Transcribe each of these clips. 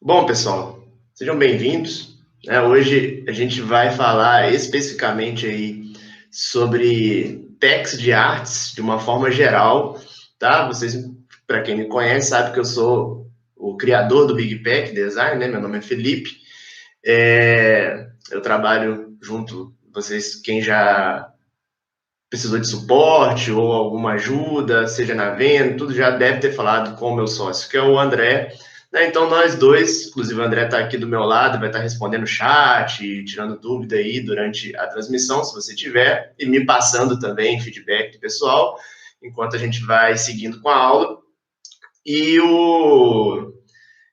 Bom, pessoal, sejam bem-vindos. Hoje a gente vai falar especificamente aí sobre packs de artes de uma forma geral, tá? Vocês, para quem me conhece, sabe que eu sou o criador do Big Pack Design, né? Meu nome é Felipe. Eu trabalho junto, vocês, quem já precisou de suporte ou alguma ajuda, seja na venda, tudo já deve ter falado com o meu sócio, que é o André. Né? Então, nós dois, inclusive o André está aqui do meu lado, vai estar respondendo chat, tirando dúvida aí durante a transmissão, se você tiver, e me passando também feedback do pessoal, enquanto a gente vai seguindo com a aula. E o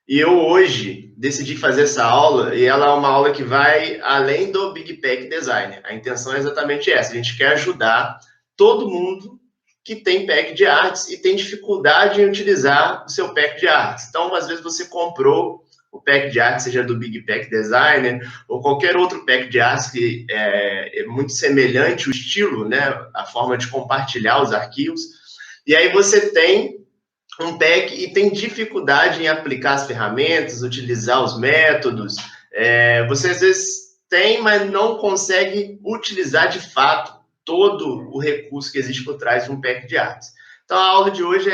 e eu hoje decidi fazer essa aula, e ela é uma aula que vai além do Big Pack Design. A intenção é exatamente essa: a gente quer ajudar todo mundo que tem pack de artes e tem dificuldade em utilizar o seu pack de artes. Então, às vezes você comprou o pack de artes, seja do Big Pack Designer ou qualquer outro pack de artes que é muito semelhante o estilo, né, a forma de compartilhar os arquivos. E aí você tem um pack e tem dificuldade em aplicar as ferramentas, utilizar os métodos. Você às vezes tem, mas não consegue utilizar de fato todo o recurso que existe por trás de um pack de artes. Então a aula de hoje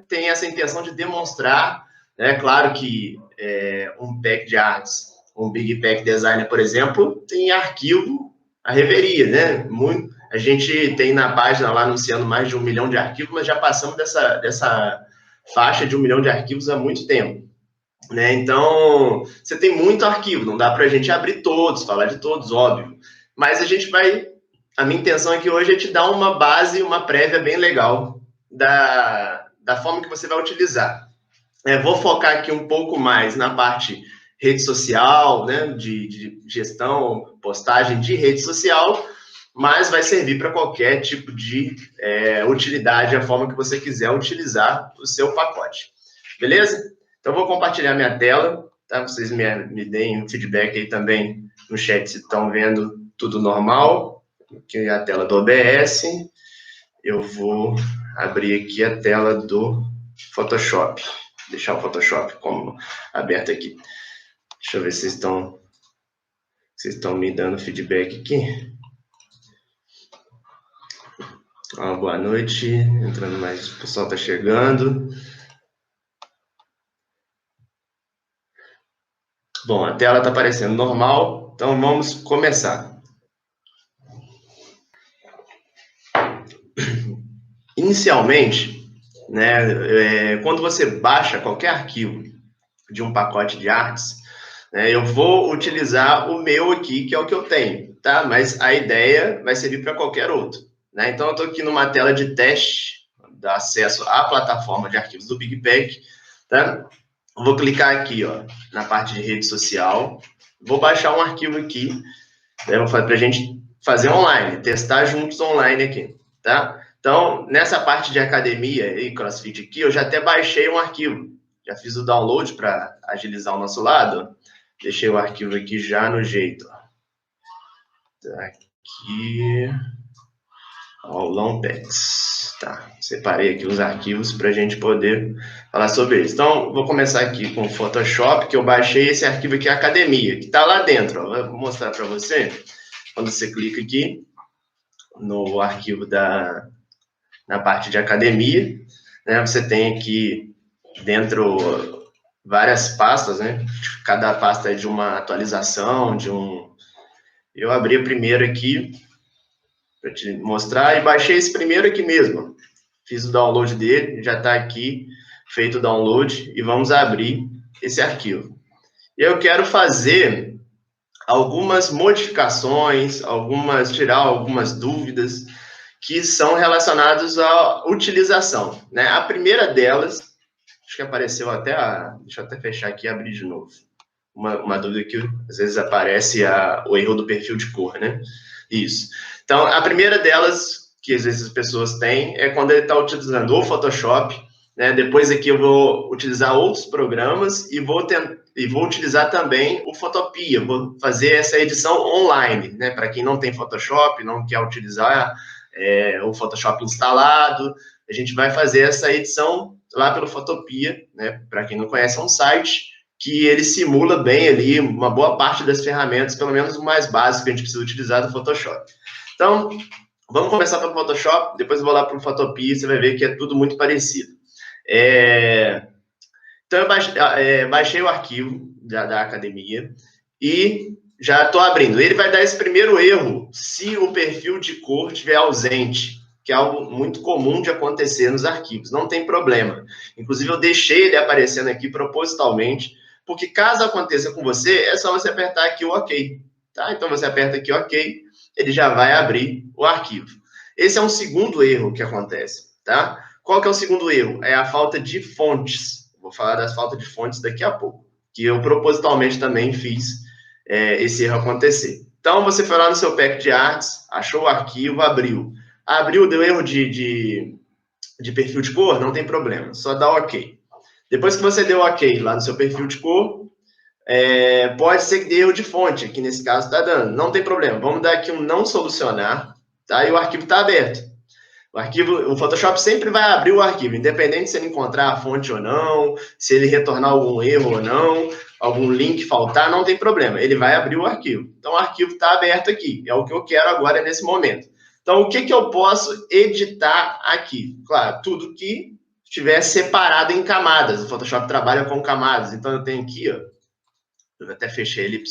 tem essa intenção de demonstrar, né? Claro que um pack de artes, um Big Pack Designer, por exemplo, tem arquivo a reveria, né? A gente tem na página lá anunciando mais de 1 milhão de arquivos, mas já passamos dessa faixa de 1 milhão de arquivos há muito tempo. Né? Então, você tem muito arquivo, não dá para a gente abrir todos, falar de todos, óbvio. Mas a gente vai. A minha intenção aqui hoje é te dar uma base, uma prévia bem legal da forma que você vai utilizar. Vou focar aqui um pouco mais na parte rede social, né, de gestão, postagem de rede social, mas vai servir para qualquer tipo de utilidade, a forma que você quiser utilizar o seu pacote. Beleza? Então, vou compartilhar minha tela, tá? Vocês me deem um feedback aí também no chat se estão vendo tudo normal. Aqui é a tela do OBS. Eu vou abrir aqui a tela do Photoshop. Deixar o Photoshop como aberto aqui. Deixa eu ver se vocês estão me dando feedback aqui. Boa noite, entrando mais, o pessoal está chegando. Bom, a tela está aparecendo normal, então vamos começar. Inicialmente, né, quando você baixa qualquer arquivo de um pacote de artes, né, eu vou utilizar o meu aqui, que é o que eu tenho, tá? Mas a ideia vai servir para qualquer outro. Né? Então, eu estou aqui numa tela de teste, dá acesso à plataforma de arquivos do Big Pack, tá? Vou clicar aqui, ó, na parte de rede social, vou baixar um arquivo aqui, né, para a gente fazer online, testar juntos online aqui, tá? Então, nessa parte de academia e CrossFit aqui, eu já até baixei um arquivo, já fiz o download para agilizar o nosso lado, deixei o arquivo aqui já no jeito, ó. Tá aqui, aulão PEX, tá? Separei aqui os arquivos para a gente poder falar sobre eles. Então, vou começar aqui com o Photoshop, que eu baixei esse arquivo aqui, academia, que está lá dentro, ó. Vou mostrar para você. Quando você clica aqui no arquivo na parte de academia, né, você tem aqui dentro várias pastas, né? Cada pasta é de uma atualização, Eu abri a primeira aqui para te mostrar e baixei esse primeiro aqui mesmo. Fiz o download dele, já está aqui feito o download e vamos abrir esse arquivo. Eu quero fazer algumas modificações, tirar algumas dúvidas que são relacionadas à utilização. Né? A primeira delas, acho que apareceu até deixa eu até fechar aqui e abrir de novo. Uma dúvida que às vezes aparece o erro do perfil de cor, né? Isso. Então, a primeira delas, que às vezes as pessoas têm, é quando ele está utilizando o Photoshop, né? Depois aqui eu vou utilizar outros programas e vou utilizar também o Photopea, vou fazer essa edição online, né? Para quem não tem Photoshop, não quer utilizar o Photoshop instalado, a gente vai fazer essa edição lá pelo Photopea, né? Para quem não conhece, é um site que ele simula bem ali uma boa parte das ferramentas, pelo menos o mais básico que a gente precisa utilizar do Photoshop. Então, vamos começar pelo Photoshop, depois eu vou lá para o Photopea, você vai ver que é tudo muito parecido. Então, eu baixei o arquivo da academia e já estou abrindo. Ele vai dar esse primeiro erro se o perfil de cor estiver ausente, que é algo muito comum de acontecer nos arquivos. Não tem problema. Inclusive, eu deixei ele aparecendo aqui propositalmente, porque caso aconteça com você, é só você apertar aqui o OK. Tá? Então, você aperta aqui OK, ele já vai abrir o arquivo. Esse é um segundo erro que acontece. Tá? Qual que é o segundo erro? É a falta de fontes. Vou falar das faltas de fontes daqui a pouco, que eu propositalmente também fiz esse erro acontecer. Então, você foi lá no seu pack de artes, achou o arquivo, abriu. Abriu, deu erro de perfil de cor? Não tem problema, só dá OK. Depois que você deu OK lá no seu perfil de cor, pode ser que dê erro de fonte, que nesse caso está dando. Não tem problema, vamos dar aqui um não solucionar, tá? E o arquivo está aberto. O Photoshop sempre vai abrir o arquivo, independente se ele encontrar a fonte ou não, se ele retornar algum erro ou não, algum link faltar, não tem problema, ele vai abrir o arquivo. Então, o arquivo está aberto aqui, é o que eu quero agora nesse momento. Então, o que eu posso editar aqui? Claro, tudo que estiver separado em camadas. O Photoshop trabalha com camadas, então eu tenho aqui, ó, eu até fechei ele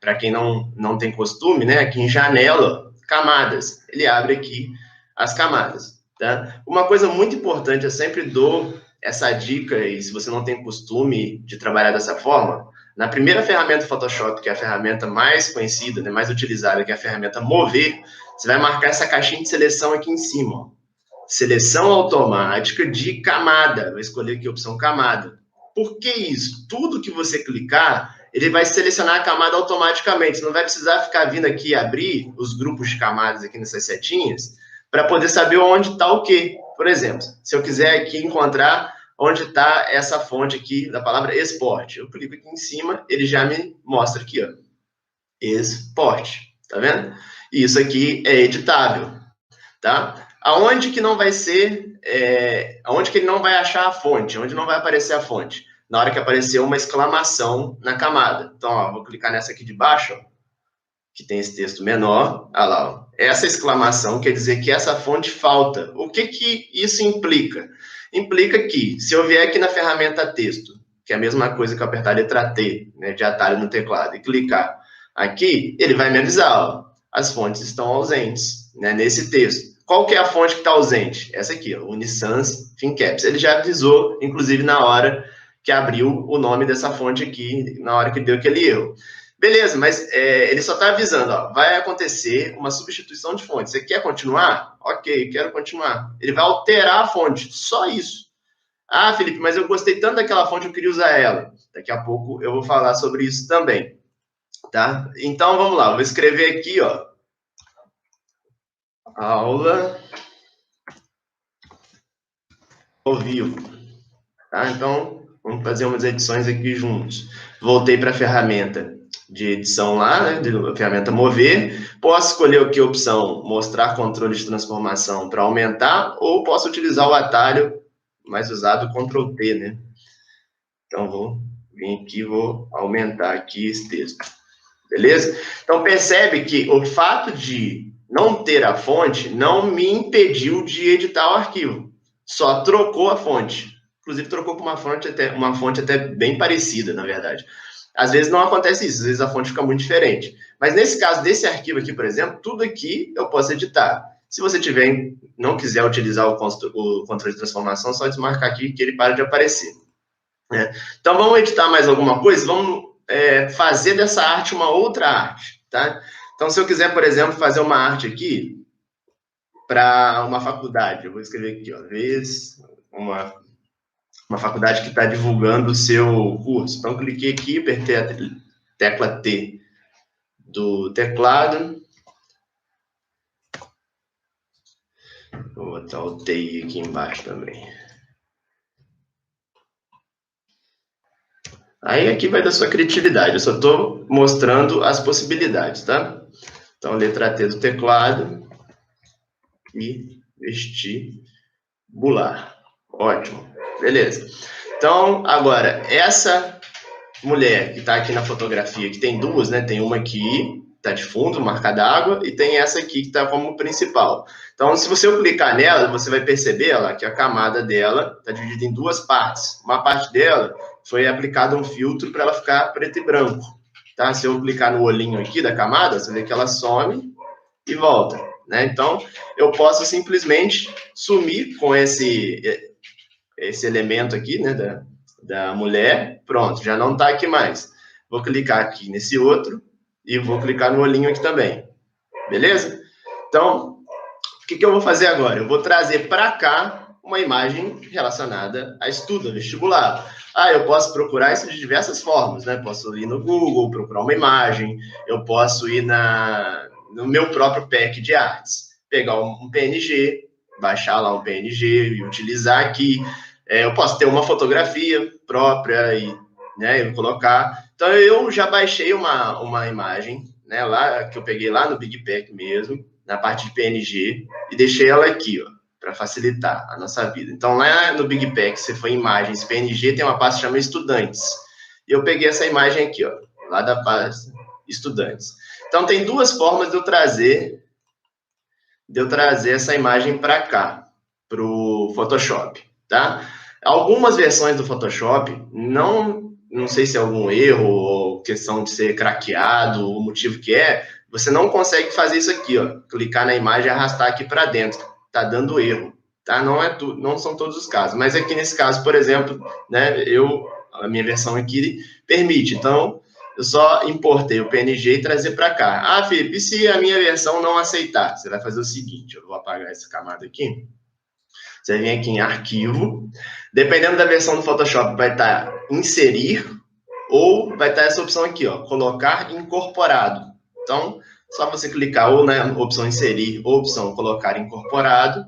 para quem não tem costume, né? Aqui em janela, camadas. Ele abre aqui as camadas, tá? Uma coisa muito importante, eu sempre dou essa dica, e se você não tem costume de trabalhar dessa forma, na primeira ferramenta do Photoshop, que é a ferramenta mais conhecida, né, mais utilizada, que é a ferramenta Mover, você vai marcar essa caixinha de seleção aqui em cima, ó. Seleção automática de camada. Vou escolher aqui a opção camada. Por que isso? Tudo que você clicar, ele vai selecionar a camada automaticamente. Você não vai precisar ficar vindo aqui e abrir os grupos de camadas aqui nessas setinhas para poder saber onde está o quê. Por exemplo, se eu quiser aqui encontrar onde está essa fonte aqui da palavra exporte, eu clico aqui em cima, ele já me mostra aqui, ó, exporte, tá vendo? E isso aqui é editável, tá? Aonde que não vai ser, aonde que ele não vai achar a fonte, onde não vai aparecer a fonte? Na hora que aparecer uma exclamação na camada. Então, ó, vou clicar nessa aqui de baixo, ó, que tem esse texto menor, olha lá, ó. Essa exclamação quer dizer que essa fonte falta. O que que isso implica? Implica que, se eu vier aqui na ferramenta texto, que é a mesma coisa que eu apertar a letra T, né, de atalho no teclado, e clicar aqui, ele vai me avisar, ó, as fontes estão ausentes, né, nesse texto. Qual que é a fonte que está ausente? Essa aqui, ó, Unisans FinCaps. Ele já avisou, inclusive, na hora que abriu o nome dessa fonte aqui, na hora que deu aquele erro. Beleza, mas ele só está avisando, ó, vai acontecer uma substituição de fonte. Você quer continuar? Ok, quero continuar. Ele vai alterar a fonte, só isso. Ah, Felipe, mas eu gostei tanto daquela fonte, eu queria usar ela. Daqui a pouco eu vou falar sobre isso também, tá? Então, vamos lá, vou escrever aqui, ó, aula ao vivo, tá? Então, vamos fazer umas edições aqui juntos. Voltei para a ferramenta de edição lá, né, a ferramenta Mover. Posso escolher aqui a opção Mostrar controle de transformação para aumentar, ou posso utilizar o atalho mais usado, Ctrl T, né? Então, vou vir aqui, vou aumentar aqui esse texto. Beleza? Então, percebe que o fato de não ter a fonte não me impediu de editar o arquivo. Só trocou a fonte. Inclusive, trocou com uma fonte até bem parecida, na verdade. Às vezes não acontece isso, às vezes a fonte fica muito diferente. Mas nesse caso desse arquivo aqui, por exemplo, tudo aqui eu posso editar. Se você não quiser utilizar o controle de transformação, só desmarcar aqui que ele para de aparecer. Então, vamos editar mais alguma coisa? Vamos fazer dessa arte uma outra arte, tá? Então, se eu quiser, por exemplo, fazer uma arte aqui para uma faculdade, eu vou escrever aqui, ó, uma faculdade que está divulgando o seu curso. Então, cliquei aqui, apertei a tecla T do teclado. Vou botar o TI aqui embaixo também. Aí aqui vai da sua criatividade, eu só estou mostrando as possibilidades, tá? Então, letra T do teclado e vestibular. Ótimo, beleza. Então, agora, essa mulher que está aqui na fotografia, que tem duas, né? Tem uma aqui, está de fundo, marca d'água, e tem essa aqui que está como principal. Então, se você clicar nela, você vai perceber lá, que a camada dela está dividida em duas partes. Uma parte dela foi aplicado um filtro para ela ficar preto e branco. Tá? Se eu clicar no olhinho aqui da camada, você vê que ela some e volta. Né? Então, eu posso simplesmente sumir com esse elemento aqui, né, da mulher. Pronto, já não está aqui mais. Vou clicar aqui nesse outro e vou clicar no olhinho aqui também. Beleza? Então, o que eu vou fazer agora? Eu vou trazer para cá uma imagem relacionada a estudo vestibular. Eu posso procurar isso de diversas formas, né? Posso ir no Google, procurar uma imagem, eu posso ir no meu próprio pack de artes, pegar um PNG, baixar lá um PNG e utilizar aqui. Eu posso ter uma fotografia própria e, né, colocar. Então, eu já baixei uma imagem, né, lá, que eu peguei lá no Big Pack mesmo, na parte de PNG, e deixei ela aqui, ó, para facilitar a nossa vida. Então, lá no Big Pack, se for imagens PNG, tem uma pasta que chama Estudantes. E eu peguei essa imagem aqui, ó, lá da pasta Estudantes. Então, tem duas formas de eu trazer essa imagem para cá, para o Photoshop, tá? Algumas versões do Photoshop, não sei se é algum erro ou questão de ser craqueado, o motivo que é, você não consegue fazer isso aqui, ó, clicar na imagem e arrastar aqui para dentro, tá dando erro, tá? Não são todos os casos, mas aqui nesse caso, por exemplo, né, a minha versão aqui permite, então eu só importei o PNG e trazer para cá. Felipe, e se a minha versão não aceitar? Você vai fazer o seguinte, eu vou apagar essa camada aqui. Você vem aqui em arquivo. Dependendo da versão do Photoshop, vai estar inserir ou vai estar essa opção aqui, ó, colocar incorporado. Então, só você clicar ou na opção inserir ou opção colocar incorporado,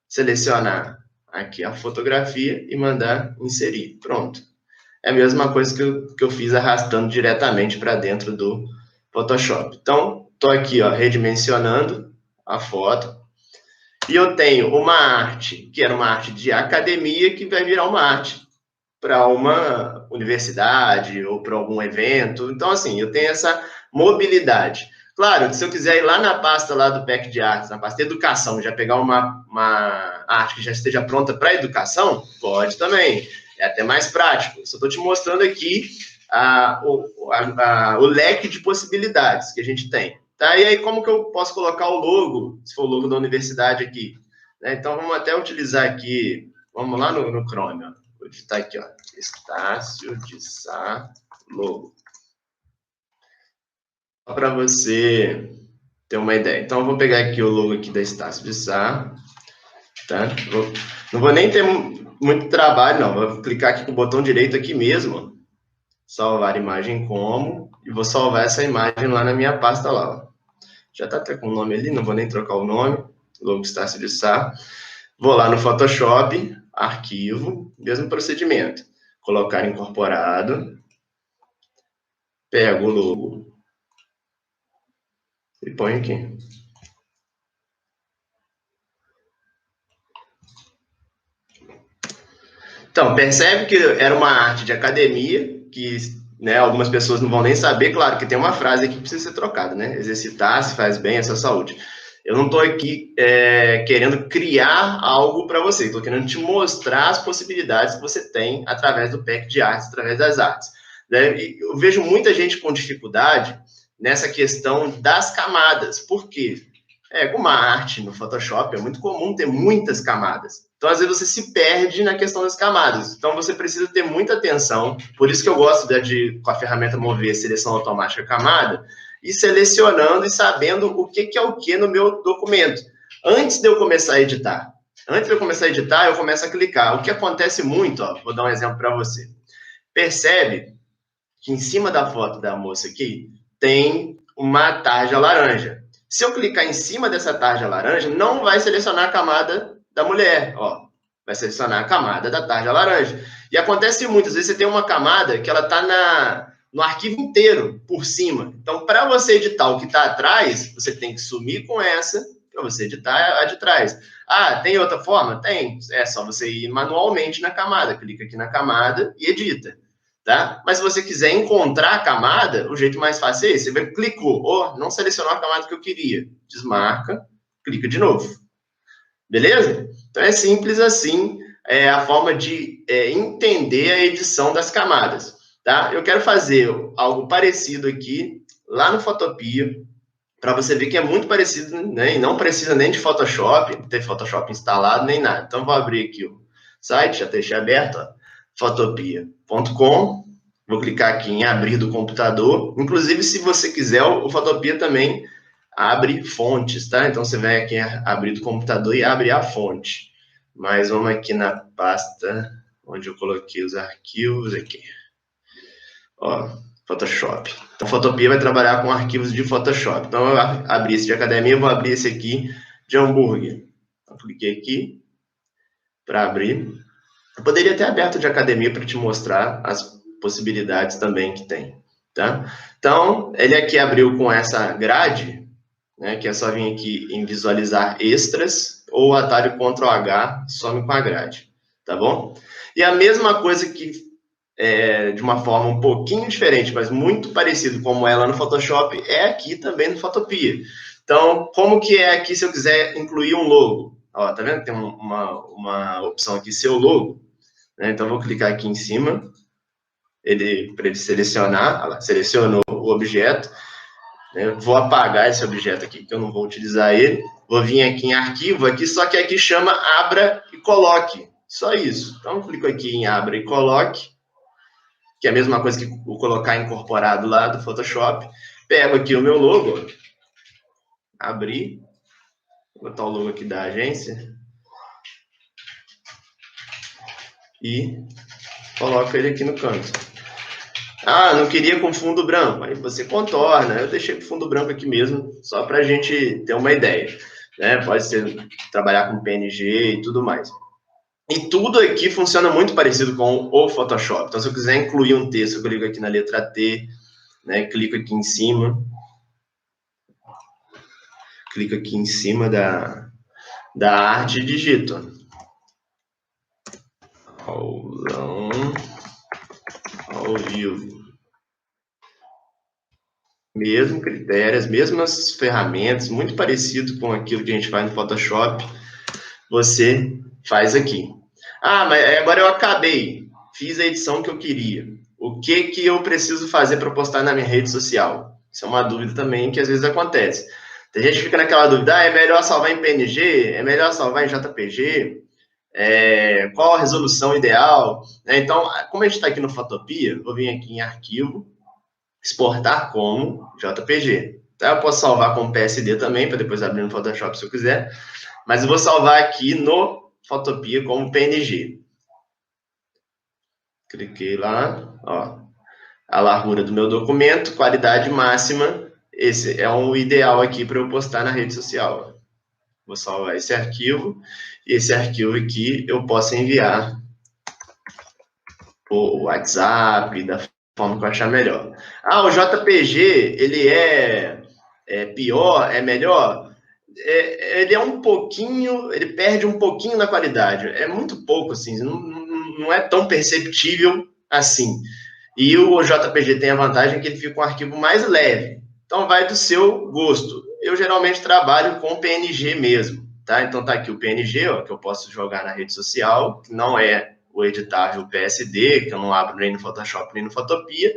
selecionar aqui a fotografia e mandar inserir. Pronto. É a mesma coisa que eu fiz arrastando diretamente para dentro do Photoshop. Então, estou aqui, ó, redimensionando a foto. E eu tenho uma arte, que era uma arte de academia, que vai virar uma arte para uma universidade ou para algum evento. Então, assim, eu tenho essa mobilidade. Claro, se eu quiser ir lá na pasta lá do pack de artes, na pasta de educação, já pegar uma arte que já esteja pronta para educação, pode também. É até mais prático. Eu só estou te mostrando aqui o leque de possibilidades que a gente tem. Tá? E aí, como que eu posso colocar o logo, se for o logo da universidade aqui? Né? Então, vamos até utilizar aqui, vamos lá no Chrome, ó. Vou digitar aqui, ó, Estácio de Sá logo. Só para você ter uma ideia. Então, eu vou pegar aqui o logo aqui da Estácio de Sá. Tá? Não vou nem ter muito trabalho, não. Vou clicar aqui com o botão direito aqui mesmo. Salvar imagem como. E vou salvar essa imagem lá na minha pasta lá. Ó. Já está até com o nome ali, não vou nem trocar o nome. Logo Estácio de Sá. Vou lá no Photoshop, arquivo, mesmo procedimento. Colocar incorporado. Pego o logo. E põe aqui. Então, percebe que era uma arte de academia, que, né, algumas pessoas não vão nem saber. Claro que tem uma frase aqui que precisa ser trocada, né? Exercitar se faz bem essa saúde. Eu não estou aqui querendo criar algo para você, estou querendo te mostrar as possibilidades que você tem através do pack de artes, através das artes. Né? Eu vejo muita gente com dificuldade nessa questão das camadas. Por quê? Com uma arte no Photoshop é muito comum ter muitas camadas. Então, às vezes, você se perde na questão das camadas. Então, você precisa ter muita atenção. Por isso que eu gosto com a ferramenta Mover, seleção automática camada, e selecionando e sabendo o que é o que no meu documento. Antes de eu começar a editar. Antes de eu começar a editar, eu começo a clicar. O que acontece muito, ó, vou dar um exemplo para você. Percebe que em cima da foto da moça aqui, tem uma tarja laranja. Se eu clicar em cima dessa tarja laranja, não vai selecionar a camada da mulher, ó. Vai selecionar a camada da tarja laranja. E acontece muitas vezes, você tem uma camada que ela está no arquivo inteiro, por cima. Então, para você editar o que está atrás, você tem que sumir com essa, para você editar a de trás. Tem outra forma? Tem. É só você ir manualmente na camada. Clica aqui na camada e edita. tá? Mas se você quiser encontrar a camada, o jeito mais fácil é esse. Você clicou, não selecionou a camada que eu queria. Desmarca, clica de novo. Beleza? Então, é simples assim a forma de entender a edição das camadas, tá? Eu quero fazer algo parecido aqui, lá no Photopea, para você ver que é muito parecido, né? E não precisa nem de Photoshop, não ter Photoshop instalado, nem nada. Então, vou abrir aqui o site, já deixei aberto, ó, photopea.com. Vou clicar aqui em abrir do computador. Inclusive, se você quiser, o Photopea também abre fontes, tá? Então, você vai aqui abrir do computador e abre a fonte. Mas vamos aqui na pasta onde eu coloquei os arquivos aqui. Ó, Photoshop. Então, Photopea vai trabalhar com arquivos de Photoshop. Então, eu abri esse de academia, eu vou abrir esse aqui de hambúrguer. Então, cliquei aqui para abrir. Eu poderia ter aberto de academia para te mostrar as possibilidades também que tem, tá? Então, ele aqui abriu com essa grade, né, que é só vir aqui em visualizar extras, ou o atalho Ctrl H some com a grade, tá bom? E a mesma coisa que de uma forma um pouquinho diferente, mas muito parecido como é lá no Photoshop, é aqui também no Photopea. Então, como que é aqui se eu quiser incluir um logo? Ó, tá vendo? Tem uma opção aqui, seu logo. Né? Então, vou clicar aqui em cima, para ele selecionar. Lá, selecionou o objeto. Né? Vou apagar esse objeto aqui, que eu não vou utilizar ele. Vou vir aqui em arquivo, aqui, só que aqui chama abra e coloque. Só isso. Então, clico aqui em abra e coloque, que é a mesma coisa que o colocar incorporado lá do Photoshop. Pego aqui o meu logo, abrir, vou botar o logo aqui da agência e coloco ele aqui no canto. Ah, não queria com fundo branco, aí você contorna. Eu deixei com fundo branco aqui mesmo, só para a gente ter uma ideia. Né? Pode ser trabalhar com PNG e tudo mais. E tudo aqui funciona muito parecido com o Photoshop. Então, se eu quiser incluir um texto, eu clico aqui na letra T, né? Clico aqui em cima. Clico aqui em cima da arte e digito. Aulão ao vivo. Mesmo critério, as mesmas ferramentas, muito parecido com aquilo que a gente faz no Photoshop, você faz aqui. Ah, mas agora eu acabei, fiz a edição que eu queria. O que eu preciso fazer para postar na minha rede social? Isso é uma dúvida também que às vezes acontece. Tem gente que fica naquela dúvida, é melhor salvar em PNG? É melhor salvar em JPG? Qual a resolução ideal? Então, como a gente está aqui no Photopea, vou vir aqui em arquivo, exportar como JPG. Tá? Eu posso salvar como PSD também, para depois abrir no Photoshop se eu quiser, mas eu vou salvar aqui no Photopea como PNG. Cliquei lá, ó, a largura do meu documento, qualidade máxima, esse é o ideal aqui para eu postar na rede social. Vou salvar esse arquivo, e esse arquivo aqui eu posso enviar por WhatsApp, da forma que eu achar melhor. Ah, o JPG, ele é pior, é melhor? Ele é um pouquinho, ele perde um pouquinho na qualidade. É muito pouco, assim, não é tão perceptível assim. E o JPG tem a vantagem que ele fica um arquivo mais leve. Então, vai do seu gosto. Eu geralmente trabalho com PNG mesmo, tá? Então, tá aqui o PNG, ó, que eu posso jogar na rede social, que não é o editável PSD, que eu não abro nem no Photoshop nem no Photopea,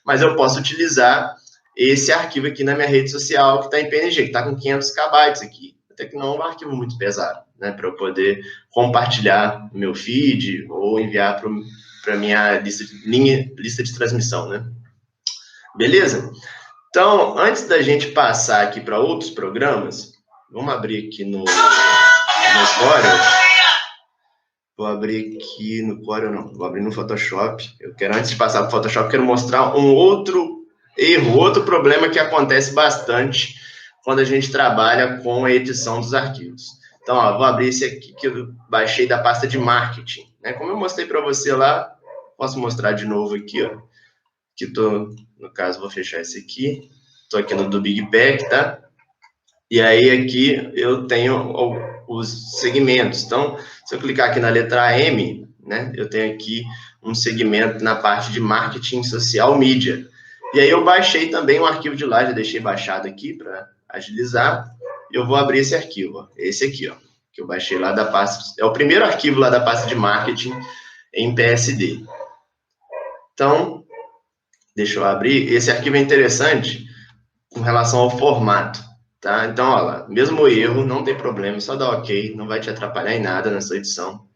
mas eu posso utilizar esse arquivo aqui na minha rede social, que está em PNG, que está com 500 KB aqui. Até que não é um arquivo muito pesado, né? Para eu poder compartilhar no meu feed ou enviar para a minha lista de transmissão, né? Beleza? Então, antes da gente passar aqui para outros programas, vamos abrir aqui no Corel. Vou abrir aqui no Corel, não. Vou abrir no Photoshop. Eu quero, antes de passar para o Photoshop, quero mostrar um outro erro, outro problema que acontece bastante quando a gente trabalha com a edição dos arquivos. Então, ó, vou abrir esse aqui que eu baixei da pasta de marketing. Né? Como eu mostrei para você lá, posso mostrar de novo aqui, ó. Que no caso, vou fechar esse aqui. Estou aqui no do Big Pack, tá? E aí aqui eu tenho os segmentos. Então, se eu clicar aqui na letra M, né? Eu tenho aqui um segmento na parte de marketing social media. E aí eu baixei também um arquivo de lá, já deixei baixado aqui para agilizar. E eu vou abrir esse arquivo, ó, esse aqui, ó, que eu baixei lá da pasta. É o primeiro arquivo lá da pasta de marketing em PSD. Então, deixa eu abrir. Esse arquivo é interessante com relação ao formato, tá? Então, olha lá, mesmo erro, não tem problema, só dá OK, não vai te atrapalhar em nada nessa edição.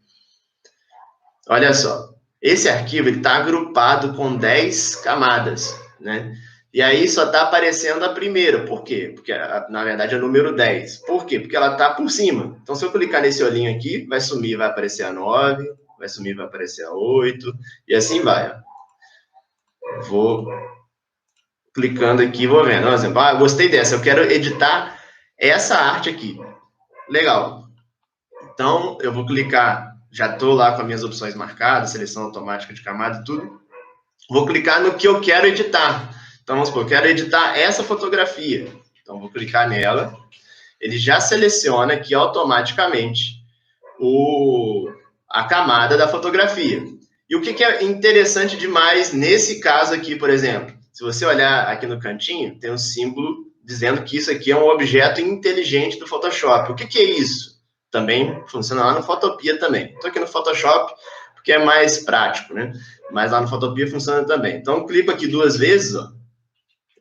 Olha só, esse arquivo está agrupado com 10 camadas, né? E aí só está aparecendo a primeira, por quê? Porque, na verdade, é o número 10. Por quê? Porque ela está por cima. Então, se eu clicar nesse olhinho aqui, vai sumir, vai aparecer a 9, vai sumir, vai aparecer a 8, e assim vai. Vou clicando aqui, vou vendo. Por exemplo, gostei dessa, eu quero editar essa arte aqui. Legal. Então, eu vou clicar, já estou lá com as minhas opções marcadas, seleção automática de camada e tudo. Vou clicar no que eu quero editar. Então, vamos supor, eu quero editar essa fotografia. Então, vou clicar nela. Ele já seleciona aqui automaticamente a camada da fotografia. E o que é interessante demais nesse caso aqui, por exemplo? Se você olhar aqui no cantinho, tem um símbolo dizendo que isso aqui é um objeto inteligente do Photoshop. O que é isso? Também funciona lá no Photopea também. Estou aqui no Photoshop porque é mais prático, né? Mas lá no Photopea funciona também. Então, clico aqui 2 vezes, ó,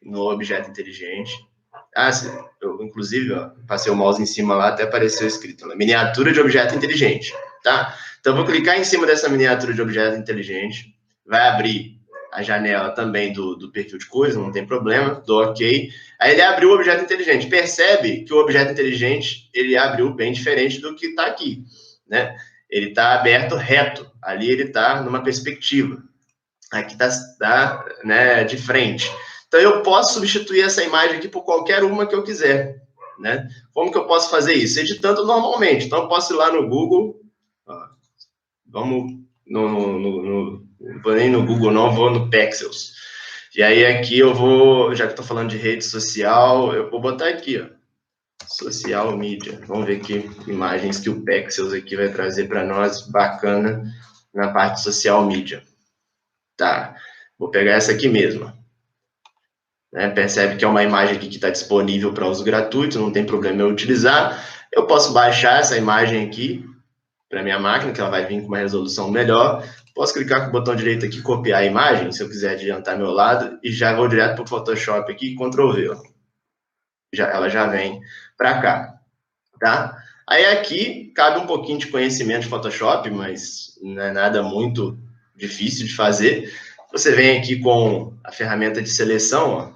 no objeto inteligente. Eu, inclusive, ó, passei o mouse em cima lá, até apareceu escrito lá, miniatura de objeto inteligente, tá? Então, eu vou clicar em cima dessa miniatura de objeto inteligente, vai abrir a janela também do perfil de cores, não tem problema, dou OK. Aí ele abriu o objeto inteligente. Percebe que o objeto inteligente, ele abriu bem diferente do que está aqui, né? Ele está aberto reto, ali ele está numa perspectiva. Aqui está né, de frente. Então, eu posso substituir essa imagem aqui por qualquer uma que eu quiser, né? Como que eu posso fazer isso? Editando normalmente. Então, eu posso ir lá no Google. Ó, vamos não vou nem no Google, não, vou no Pexels. E aí, aqui eu vou, já que estou falando de rede social, eu vou botar aqui, ó, social media. Vamos ver que imagens que o Pexels aqui vai trazer para nós, bacana, na parte social media. Tá, vou pegar essa aqui mesmo. Né? Percebe que é uma imagem aqui que está disponível para uso gratuito, não tem problema eu utilizar. Eu posso baixar essa imagem aqui para minha máquina, que ela vai vir com uma resolução melhor. Posso clicar com o botão direito aqui, copiar a imagem, se eu quiser adiantar meu lado, e já vou direto para o Photoshop aqui, Ctrl V. Ela já vem para cá, tá? Aí aqui cabe um pouquinho de conhecimento de Photoshop, mas não é nada muito difícil de fazer. Você vem aqui com a ferramenta de seleção, ó,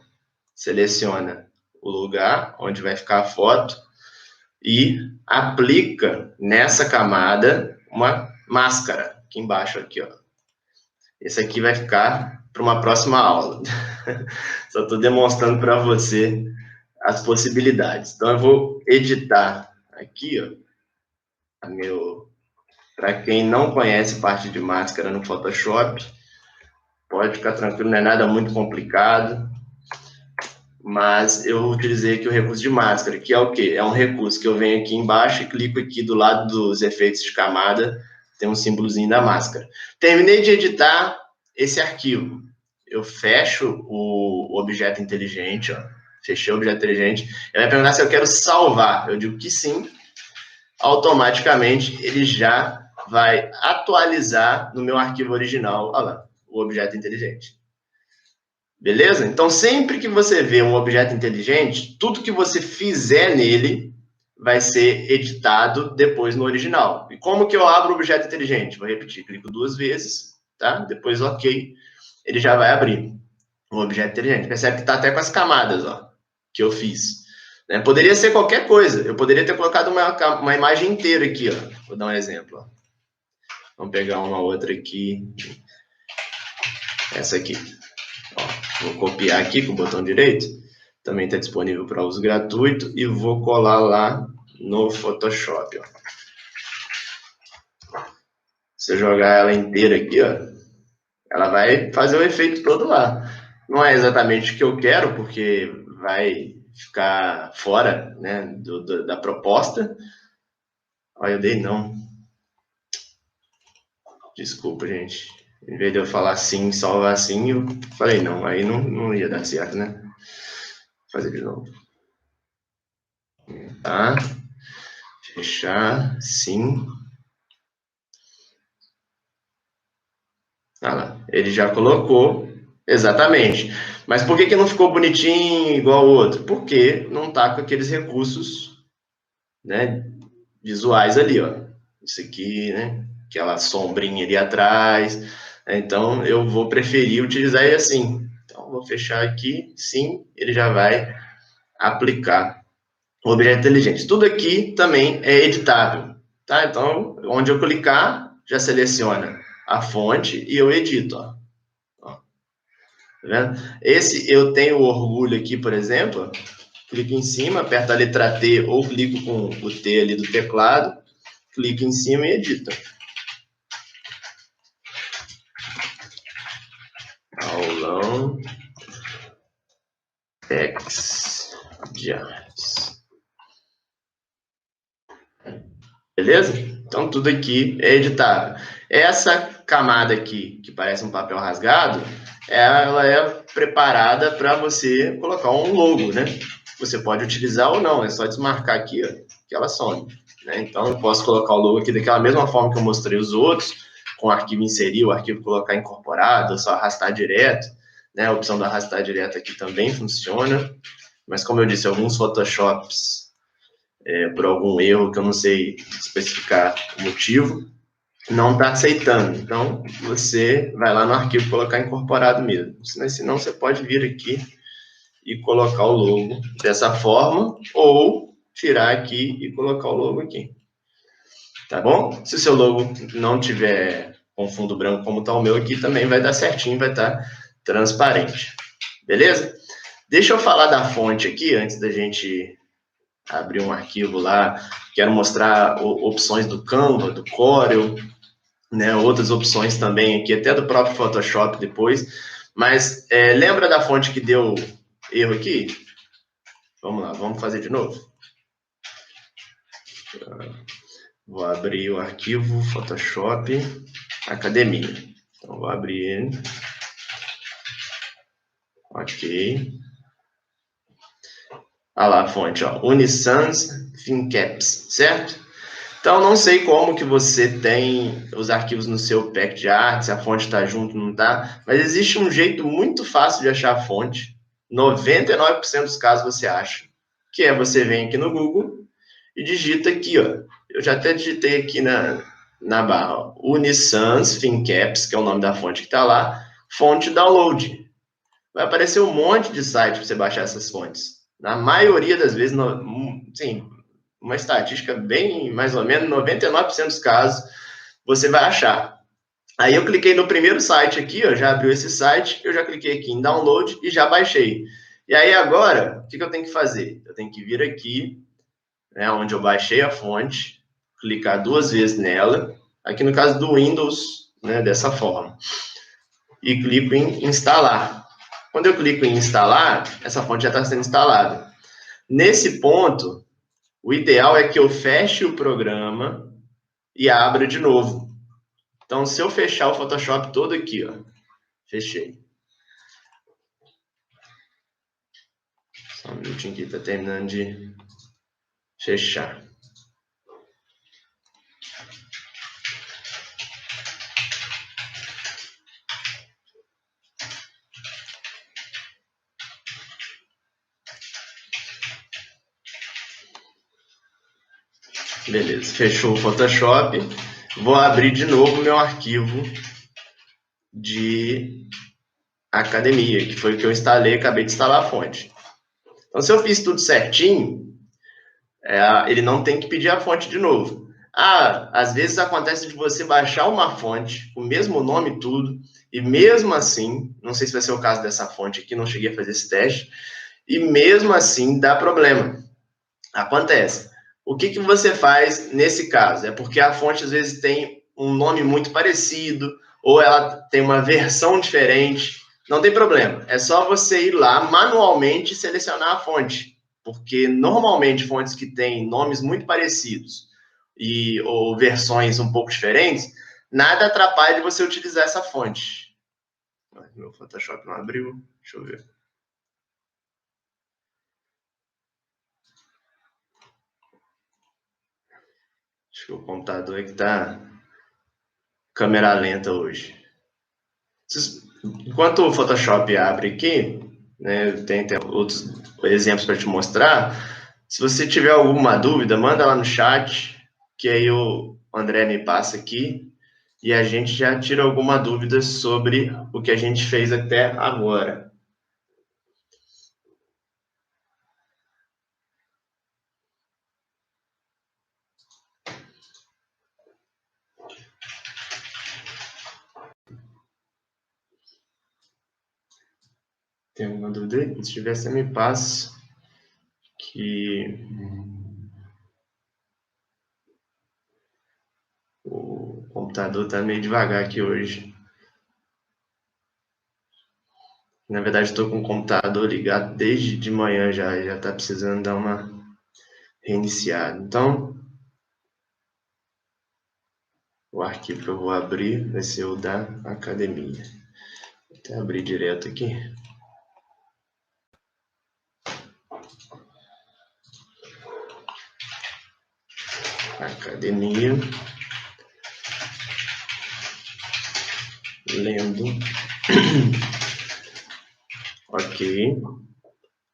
seleciona o lugar onde vai ficar a foto e aplica nessa camada uma máscara, aqui embaixo, aqui, ó. Esse aqui vai ficar para uma próxima aula. Só estou demonstrando para você as possibilidades. Então, eu vou editar aqui, ó, para quem não conhece parte de máscara no Photoshop, pode ficar tranquilo, não é nada muito complicado. Mas eu utilizei aqui o recurso de máscara, que é o quê? É um recurso que eu venho aqui embaixo e clico aqui do lado dos efeitos de camada, tem um símbolozinho da máscara. Terminei de editar esse arquivo. Eu fecho o objeto inteligente, ó. Fechei o objeto inteligente. Ele vai perguntar se eu quero salvar. Eu digo que sim. Automaticamente, ele já vai atualizar no meu arquivo original, olha lá, o objeto inteligente. Beleza? Então, sempre que você vê um objeto inteligente, tudo que você fizer nele vai ser editado depois no original. E como que eu abro o objeto inteligente? Vou repetir, clico 2 vezes, tá? Depois OK, ele já vai abrir o objeto inteligente. Percebe que está até com as camadas, ó, que eu fiz. Né? Poderia ser qualquer coisa. Eu poderia ter colocado uma imagem inteira aqui, ó. Vou dar um exemplo, ó. Vamos pegar uma outra aqui. Essa aqui. Ó, vou copiar aqui com o botão direito, também está disponível para uso gratuito, e vou colar lá no Photoshop. Ó. Se eu jogar ela inteira aqui, ó, ela vai fazer o efeito todo lá. Não é exatamente o que eu quero, porque vai ficar fora, né, da proposta. Olha, eu dei não. Desculpa, gente. Em vez de eu falar sim, salvar assim, eu falei não. Aí não ia dar certo, né? Vou fazer de novo. Tá? Fechar, sim. Ah lá, ele já colocou. Exatamente. Mas por que não ficou bonitinho igual o outro? Porque não tá com aqueles recursos, né, visuais ali, ó. Isso aqui, né? Aquela sombrinha ali atrás. Então, eu vou preferir utilizar ele assim. Então, vou fechar aqui, sim, ele já vai aplicar o objeto inteligente. Tudo aqui também é editável, tá? Então, onde eu clicar, já seleciona a fonte e eu edito, ó. Tá vendo? Esse eu tenho orgulho aqui, por exemplo, clico em cima, aperto a letra T ou clico com o T ali do teclado, clico em cima e edito. Aulão X de artes. Beleza? Então, tudo aqui é editável. Essa camada aqui, que parece um papel rasgado, ela é preparada para você colocar um logo, né? Você pode utilizar ou não, é só desmarcar aqui, ó, que ela some. Né? Então, eu posso colocar o logo aqui daquela mesma forma que eu mostrei os outros, com o arquivo inserir, o arquivo colocar incorporado, ou só arrastar direto. Né? A opção do arrastar direto aqui também funciona. Mas, como eu disse, alguns Photoshops, por algum erro que eu não sei especificar o motivo, não está aceitando. Então, você vai lá no arquivo colocar incorporado mesmo. Senão, você pode vir aqui e colocar o logo dessa forma, ou tirar aqui e colocar o logo aqui. Tá bom? Se o seu logo não tiver com fundo branco como está o meu aqui, também vai dar certinho, vai estar transparente. Beleza? Deixa eu falar da fonte aqui, antes da gente abrir um arquivo lá. Quero mostrar opções do Canva, do Corel, né? Outras opções também aqui, até do próprio Photoshop depois. Mas lembra da fonte que deu erro aqui? Vamos lá, vamos fazer de novo. Vou abrir o arquivo Photoshop Academia. Então, vou abrir ele. Ok. Olha lá a fonte, ó. Unisans ThinCaps, certo? Então, não sei como que você tem os arquivos no seu pack de arte, se a fonte está junto, não está, mas existe um jeito muito fácil de achar a fonte. 99% dos casos você acha, que é você vem aqui no Google e digita aqui, ó. Eu já até digitei aqui na barra, ó, Unisans ThinCaps, que é o nome da fonte que está lá, fonte download. Vai aparecer um monte de site para você baixar essas fontes. Na maioria das vezes, sim, uma estatística bem, mais ou menos, 99% dos casos, você vai achar. Aí eu cliquei no primeiro site aqui, ó, já abriu esse site, eu já cliquei aqui em download e já baixei. E aí agora, o que eu tenho que fazer? Eu tenho que vir aqui, né, onde eu baixei a fonte, clicar 2 vezes nela, aqui no caso do Windows, né, dessa forma, e clico em instalar. Quando eu clico em instalar, essa fonte já está sendo instalada. Nesse ponto, o ideal é que eu feche o programa e abra de novo. Então, se eu fechar o Photoshop todo aqui, ó, fechei. Só um minutinho aqui, tá terminando de fechar. Beleza, fechou o Photoshop. Vou abrir de novo o meu arquivo de academia, que foi o que eu instalei, acabei de instalar a fonte. Então, se eu fiz tudo certinho, ele não tem que pedir a fonte de novo. Às vezes acontece de você baixar uma fonte, o mesmo nome e tudo, e mesmo assim, não sei se vai ser o caso dessa fonte aqui, não cheguei a fazer esse teste, e mesmo assim dá problema. Acontece. O que você faz nesse caso? É porque a fonte às vezes tem um nome muito parecido, ou ela tem uma versão diferente. Não tem problema. É só você ir lá manualmente selecionar a fonte. Porque normalmente fontes que têm nomes muito parecidos ou versões um pouco diferentes, nada atrapalha de você utilizar essa fonte. Meu Photoshop não abriu, deixa eu ver. Acho que o computador é que tá câmera lenta hoje. Enquanto o Photoshop abre aqui, né, tem outros exemplos para te mostrar. Se você tiver alguma dúvida, manda lá no chat, que aí o André me passa aqui e a gente já tira alguma dúvida sobre o que a gente fez até agora. Tem alguma dúvida aí? Se tiver, você me passa. Que o computador está meio devagar aqui hoje. Na verdade, estou com o computador ligado desde de manhã já está precisando dar uma reiniciada. Então, o arquivo que eu vou abrir vai ser o da academia. Vou até abrir direto aqui. Academia. Lendo. Ok.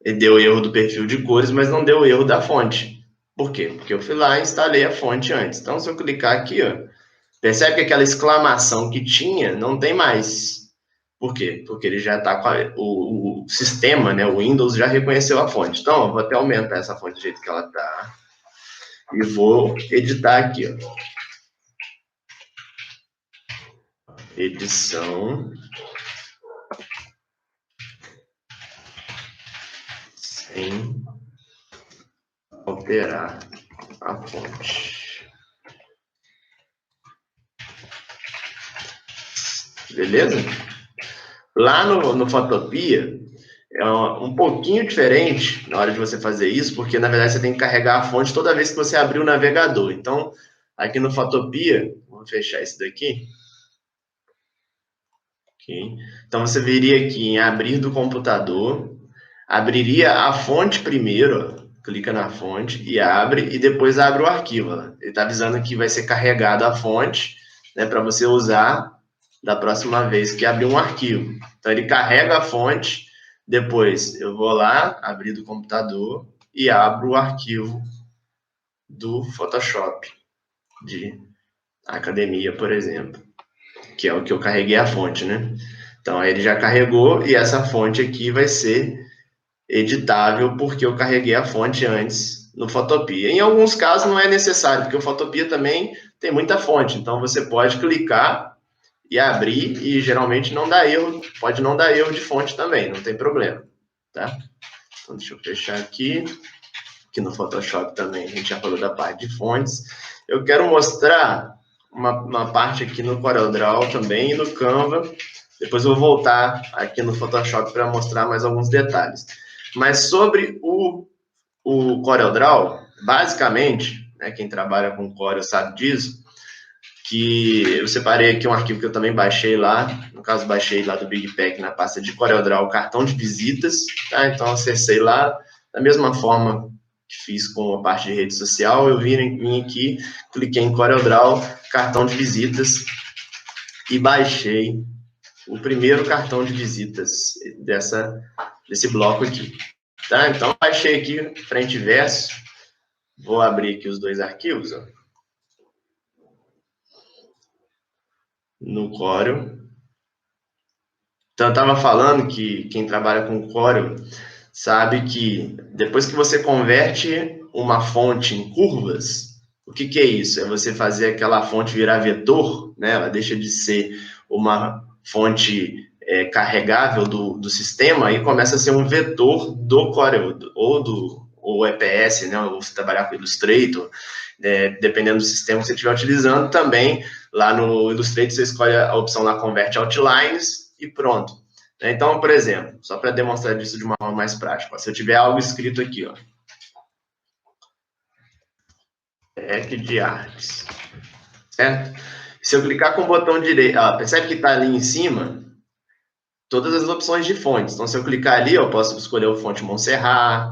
Ele deu erro do perfil de cores, mas não deu erro da fonte. Por quê? Porque eu fui lá e instalei a fonte antes. Então, se eu clicar aqui, ó, percebe que aquela exclamação que tinha não tem mais. Por quê? Porque ele já está com o sistema, né, o Windows já reconheceu a fonte. Então, eu vou até aumentar essa fonte do jeito que ela está. E vou editar aqui, ó. Edição. Sem alterar a fonte. Beleza? Lá no Photopea, é um pouquinho diferente na hora de você fazer isso, porque na verdade você tem que carregar a fonte toda vez que você abrir o navegador. Então, aqui no Photopea, vou fechar isso daqui. Okay. Então, você viria aqui em abrir do computador, abriria a fonte primeiro, ó, clica na fonte e abre, e depois abre o arquivo. Ó. Ele está avisando que vai ser carregada a fonte, né, para você usar da próxima vez que abrir um arquivo. Então, ele carrega a fonte, depois eu vou lá, abrir do computador e abro o arquivo do Photoshop, de academia, por exemplo, que é o que eu carreguei a fonte, né? Então, aí ele já carregou e essa fonte aqui vai ser editável porque eu carreguei a fonte antes no Photopea. Em alguns casos não é necessário, porque o Photopea também tem muita fonte, então você pode clicar e abrir e geralmente não dá erro, pode não dar erro de fonte também, não tem problema, tá? Então deixa eu fechar aqui no Photoshop também a gente já falou da parte de fontes. Eu quero mostrar uma parte aqui no CorelDRAW também e no Canva. Depois eu vou voltar aqui no Photoshop para mostrar mais alguns detalhes. Mas sobre o CorelDRAW, basicamente, né, quem trabalha com Corel sabe disso, que eu separei aqui um arquivo que eu também baixei lá, no caso baixei lá do Big Pack na pasta de CorelDRAW, cartão de visitas, tá? Então acessei lá, da mesma forma que fiz com a parte de rede social, eu vim aqui, cliquei em CorelDRAW, cartão de visitas, e baixei o primeiro cartão de visitas desse bloco aqui. Tá? Então, baixei aqui, frente e verso, vou abrir aqui os dois arquivos, ó, no Corel. Então, eu estava falando que quem trabalha com Corel sabe que depois que você converte uma fonte em curvas, o que é isso? É você fazer aquela fonte virar vetor, né? Ela deixa de ser uma fonte carregável do sistema e começa a ser um vetor do Corel, ou EPS, né? Ou você trabalhar com Illustrator, dependendo do sistema que você estiver utilizando, também lá no Illustrator você escolhe a opção lá Convert Outlines e pronto. Então, por exemplo, só para demonstrar isso de uma forma mais prática, se eu tiver algo escrito aqui, ó, de artes, certo? Se eu clicar com o botão direito, percebe que está ali em cima todas as opções de fontes. Então, se eu clicar ali, eu posso escolher o fonte Montserrat,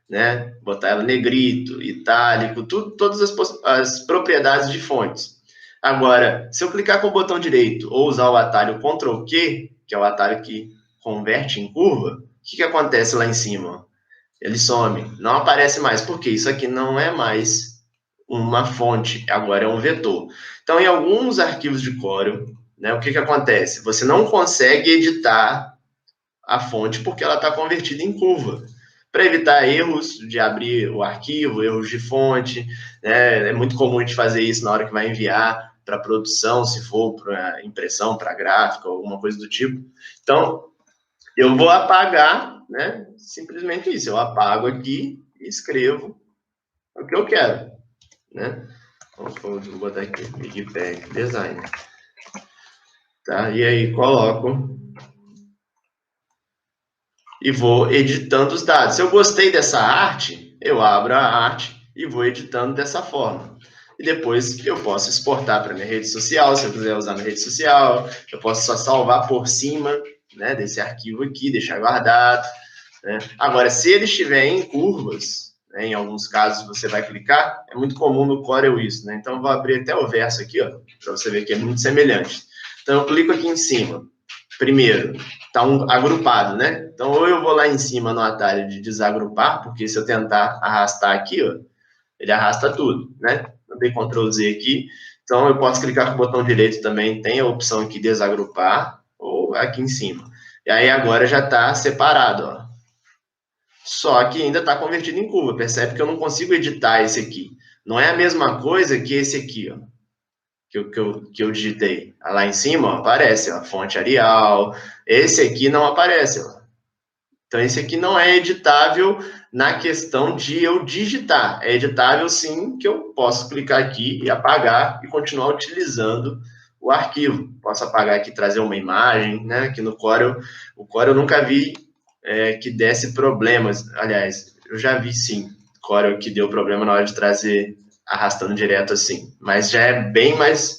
né? Botar ela negrito, itálico, todas as propriedades de fontes. Agora, se eu clicar com o botão direito ou usar o atalho Ctrl Q, que é o atalho que converte em curva, o que acontece lá em cima? Ele some, não aparece mais, porque isso aqui não é mais uma fonte, agora é um vetor. Então, em alguns arquivos de Corel, né, o que acontece? Você não consegue editar a fonte porque ela está convertida em curva. Para evitar erros de abrir o arquivo, erros de fonte, né, é muito comum a gente fazer isso na hora que vai enviar para produção, se for para impressão, para gráfica, alguma coisa do tipo. Então, eu vou apagar, né, simplesmente isso. Eu apago aqui e escrevo o que eu quero, né? Vou botar aqui, Wikipedia Design. Tá? E aí coloco e vou editando os dados. Se eu gostei dessa arte, eu abro a arte e vou editando dessa forma. E depois eu posso exportar para minha rede social, se eu quiser usar na rede social. Eu posso só salvar por cima, né, desse arquivo aqui, deixar guardado. Né? Agora, se ele estiver em curvas, né, em alguns casos você vai clicar, é muito comum no Corel isso. Né? Então, eu vou abrir até o verso aqui, para você ver que é muito semelhante. Então, eu clico aqui em cima. Primeiro, está agrupado, né? Então, ou eu vou lá em cima no atalho de desagrupar, porque se eu tentar arrastar aqui, ele arrasta tudo, né? Eu dei Ctrl Z aqui. Então, eu posso clicar com o botão direito também, tem a opção aqui desagrupar, ou aqui em cima. E aí, agora já está separado, ó. Só que ainda está convertido em curva. Percebe que eu não consigo editar esse aqui. Não é a mesma coisa que esse aqui, ó. Que eu digitei. Lá em cima, ó, aparece, ó, fonte Arial. Esse aqui não aparece, ó. Então, esse aqui não é editável na questão de eu digitar. É editável, sim, que eu posso clicar aqui e apagar e continuar utilizando o arquivo. Posso apagar aqui, trazer uma imagem, né? Aqui no Corel, o Corel eu nunca vi que desse problemas. Aliás, eu já vi, sim, Corel que deu problema na hora de trazer arrastando direto assim. Mas já é bem mais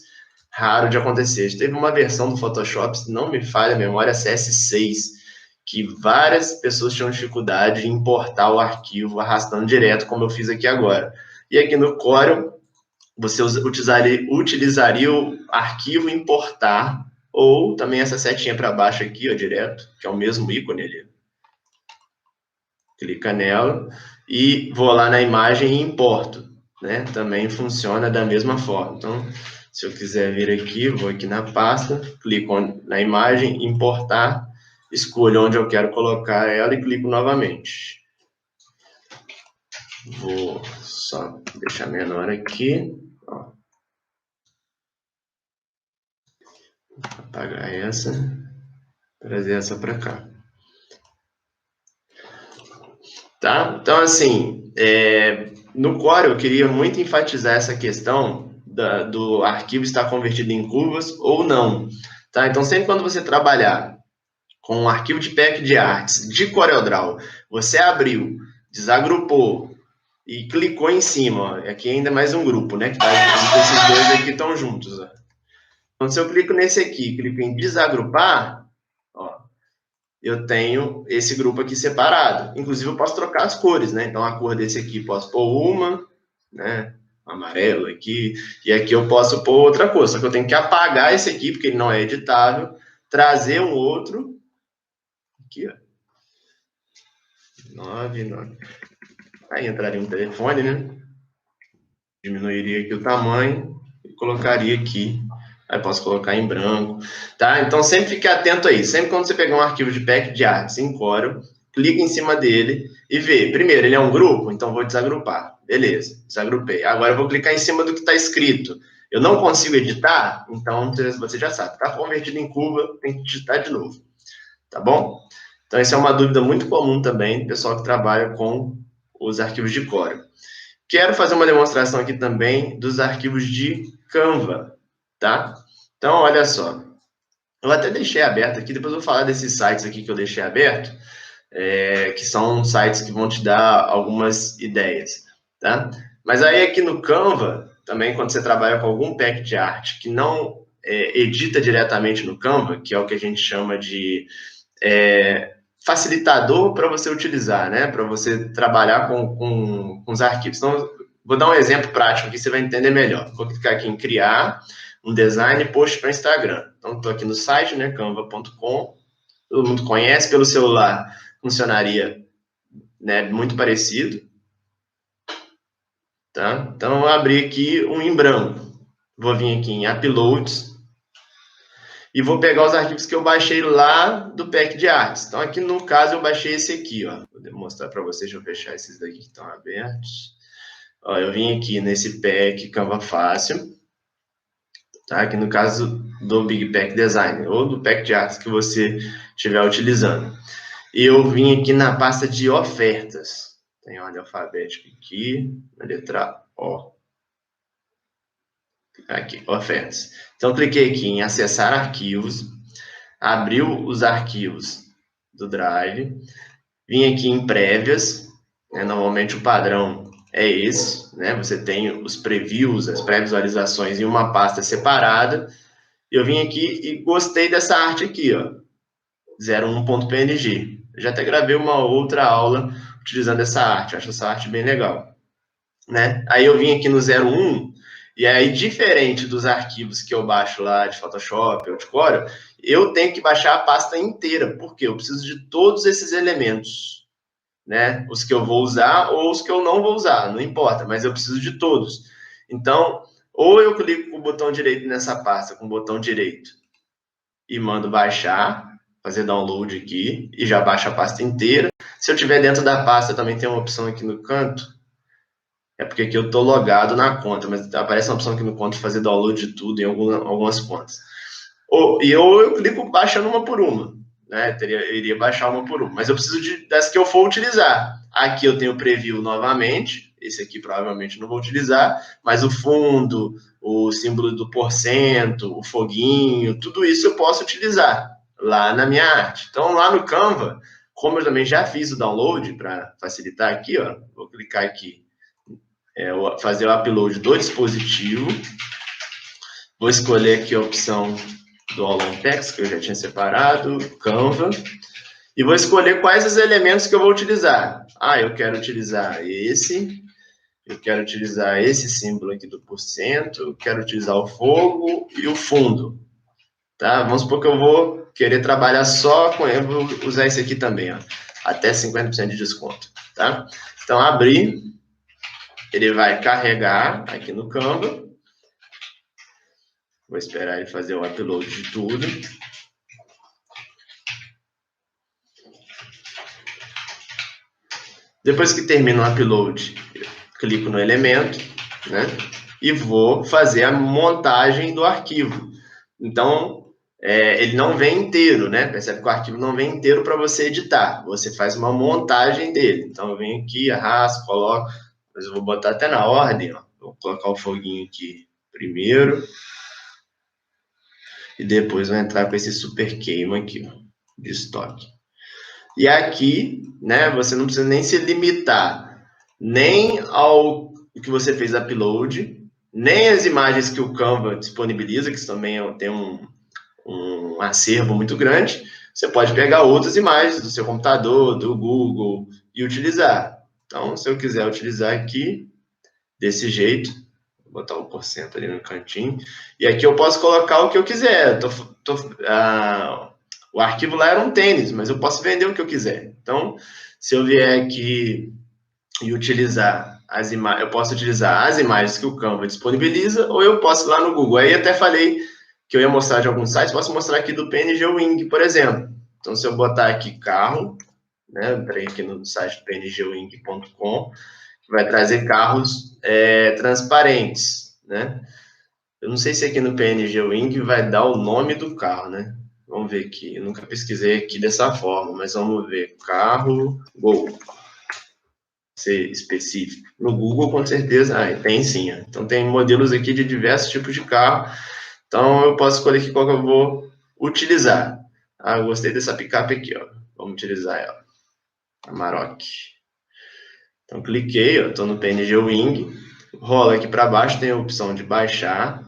raro de acontecer. Teve uma versão do Photoshop, se não me falha a memória, CS6, que várias pessoas tinham dificuldade em importar o arquivo arrastando direto, como eu fiz aqui agora. E aqui no Corel, você utilizaria o arquivo importar, ou também essa setinha para baixo aqui, ó, direto, que é o mesmo ícone ali. Clica nela e vou lá na imagem e importo, né? Também funciona da mesma forma. Então, se eu quiser vir aqui, vou aqui na pasta, clico na imagem, importar, escolho onde eu quero colocar ela e clico novamente. Vou só deixar menor aqui. Ó. Apagar essa, trazer essa para cá. Tá? Então, assim, no Core eu queria muito enfatizar essa questão do arquivo estar convertido em curvas ou não. Tá? Então, sempre quando você trabalhar com um arquivo de pack de artes de CorelDRAW, você abriu, desagrupou e clicou em cima. Ó, aqui ainda é mais um grupo, né? Que tá, esses dois aqui estão juntos. Ó. Então, se eu clico nesse aqui, clico em desagrupar, ó, eu tenho esse grupo aqui separado. Inclusive, eu posso trocar as cores, né? Então, a cor desse aqui, posso pôr uma, né? Amarelo aqui, e aqui eu posso pôr outra cor. Só que eu tenho que apagar esse aqui, porque ele não é editável, trazer um outro, aqui, ó. 9. Aí entraria um telefone, né? Diminuiria aqui o tamanho e colocaria aqui. Aí posso colocar em branco, tá? Então, sempre fique atento aí. Sempre quando você pegar um arquivo de pack de artes em Corel, clica em cima dele e vê. Primeiro, ele é um grupo, então vou desagrupar. Beleza, desagrupei. Agora eu vou clicar em cima do que está escrito. Eu não consigo editar, então você já sabe. Está convertido em curva, tem que digitar de novo. Tá bom? Então, essa é uma dúvida muito comum também, pessoal que trabalha com os arquivos de Corel. Quero fazer uma demonstração aqui também dos arquivos de Canva, tá? Então, olha só. Eu até deixei aberto aqui, depois eu vou falar desses sites aqui que eu deixei aberto, que são sites que vão te dar algumas ideias, tá? Mas aí aqui no Canva, também quando você trabalha com algum pack de arte que não edita diretamente no Canva, que é o que a gente chama de facilitador para você utilizar, né? Para você trabalhar com os arquivos. Então, vou dar um exemplo prático que você vai entender melhor. Vou clicar aqui em criar um design post para Instagram. Então, estou aqui no site, né? canva.com. Todo mundo conhece, pelo celular funcionaria, né, muito parecido. Tá? Então, eu vou abrir aqui um em branco. Vou vir aqui em Uploads e vou pegar os arquivos que eu baixei lá do pack de artes. Então, aqui no caso, eu baixei esse aqui, ó. Vou mostrar para vocês, deixa eu fechar esses daqui que estão abertos. Ó, eu vim aqui nesse pack Canva Fácil, tá? Aqui no caso do Big Pack Design, ou do pack de artes que você estiver utilizando. E eu vim aqui na pasta de ofertas. Tem ordem alfabética aqui, na letra O. Aqui, ofertas. Então, cliquei aqui em acessar arquivos, abriu os arquivos do Drive, vim aqui em prévias, né? Normalmente o padrão é esse, né? Você tem os previews, as pré-visualizações em uma pasta separada. Eu vim aqui e gostei dessa arte aqui, ó, 01.png. Eu já até gravei uma outra aula utilizando essa arte, acho essa arte bem legal, né? Aí eu vim aqui no 01, e aí, diferente dos arquivos que eu baixo lá de Photoshop ou de Corel, eu tenho que baixar a pasta inteira, porque eu preciso de todos esses elementos, né? Os que eu vou usar ou os que eu não vou usar, não importa, mas eu preciso de todos. Então, ou eu clico com o botão direito nessa pasta, com o botão direito, e mando baixar, fazer download aqui, e já baixa a pasta inteira. Se eu tiver dentro da pasta, também tem uma opção aqui no canto, é porque aqui eu estou logado na conta, mas aparece uma opção aqui no conta de fazer download de tudo em algumas contas. Ou eu clico baixando uma por uma, né? Eu iria baixar uma por uma, mas eu preciso das que eu for utilizar. Aqui eu tenho o preview novamente, esse aqui provavelmente não vou utilizar, mas o fundo, o símbolo do porcento, o foguinho, tudo isso eu posso utilizar lá na minha arte. Então, lá no Canva, como eu também já fiz o download, para facilitar aqui, ó, vou clicar aqui, fazer o upload do dispositivo. Vou escolher aqui a opção do All Text, que eu já tinha separado, Canva, e vou escolher quais os elementos que eu vou utilizar. Eu quero utilizar esse, eu quero utilizar esse símbolo aqui do porcento, eu quero utilizar o fogo e o fundo. Tá? Vamos supor que eu vou querer trabalhar só com ele, vou usar esse aqui também, ó, até 50% de desconto. Tá? Então, abrir, ele vai carregar aqui no Canva. Vou esperar ele fazer o upload de tudo. Depois que termina o upload, eu clico no elemento, né? E vou fazer a montagem do arquivo. Então, ele não vem inteiro, né? Percebe que o arquivo não vem inteiro para você editar. Você faz uma montagem dele. Então, eu venho aqui, arrasto, coloco. Mas eu vou botar até na ordem, ó. Vou colocar o foguinho aqui primeiro. E depois vou entrar com esse super queima aqui, ó, de estoque. E aqui, né, você não precisa nem se limitar nem ao que você fez upload, nem as imagens que o Canva disponibiliza, que também tem um acervo muito grande. Você pode pegar outras imagens do seu computador, do Google, e utilizar. Então, se eu quiser utilizar aqui, desse jeito, vou botar 1% ali no cantinho, e aqui eu posso colocar o que eu quiser. O arquivo lá era um tênis, mas eu posso vender o que eu quiser. Então, se eu vier aqui e utilizar as imagens, eu posso utilizar as imagens que o Canva disponibiliza, ou eu posso ir lá no Google. Aí até falei que eu ia mostrar de alguns sites, posso mostrar aqui do PNG Wing, por exemplo. Então, se eu botar aqui carro, né, eu entrei aqui no site pngwing.com, que vai trazer carros transparentes, né? Eu não sei se aqui no PNG Wing vai dar o nome do carro, né? Vamos ver aqui. Eu nunca pesquisei aqui dessa forma, mas vamos ver. Carro Gol. Ser específico. No Google, com certeza, tem sim. Então, tem modelos aqui de diversos tipos de carro. Então, eu posso escolher aqui qual que eu vou utilizar. Eu gostei dessa picape aqui, ó. Vamos utilizar ela. A Amarok. Então, cliquei, estou no PNG Wing. rola aqui para baixo, tem a opção de baixar.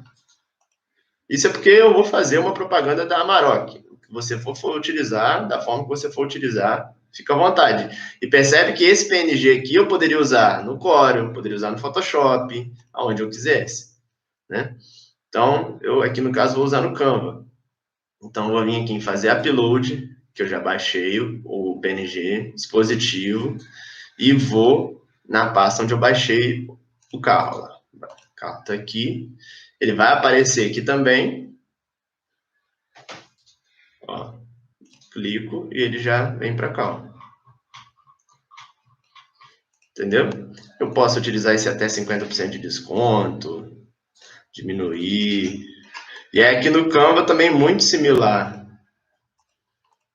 Isso é porque eu vou fazer uma propaganda da Amarok. O que você for utilizar, da forma que você for utilizar, fica à vontade. E percebe que esse PNG aqui eu poderia usar no Corel, eu poderia usar no Photoshop, aonde eu quisesse, né? Então, eu aqui no caso vou usar no Canva. Então, vou vir aqui em fazer upload, que eu já baixei o PNG, dispositivo, e vou na pasta onde eu baixei o carro lá. O carro está aqui. Ele vai aparecer aqui também. Ó, clico e ele já vem para cá. Ó. Entendeu? Eu posso utilizar esse até 50% de desconto, diminuir. E é aqui no Canva também muito similar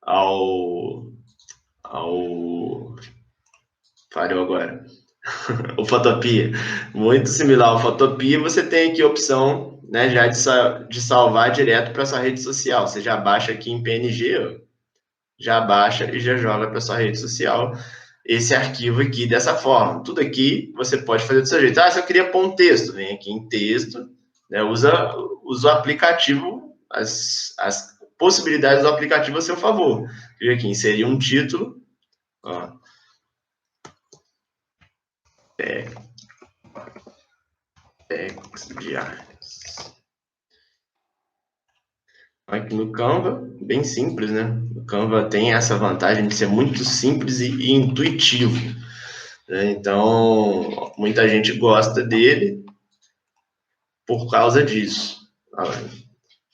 ao falhou agora. O Photopea. Muito similar ao Photopea, você tem aqui a opção, né, já de salvar direto para sua rede social. Você já baixa aqui em PNG, ó, já baixa e já joga para sua rede social esse arquivo aqui dessa forma. Tudo aqui você pode fazer do seu jeito. Ah, se eu queria pôr um texto, vem aqui em texto, né, usa o aplicativo, as possibilidades do aplicativo a seu favor. Clica aqui, inserir um título, ó, de artes. Aqui no Canva, bem simples, né? O Canva tem essa vantagem de ser muito simples e intuitivo. Né? Então, muita gente gosta dele por causa disso.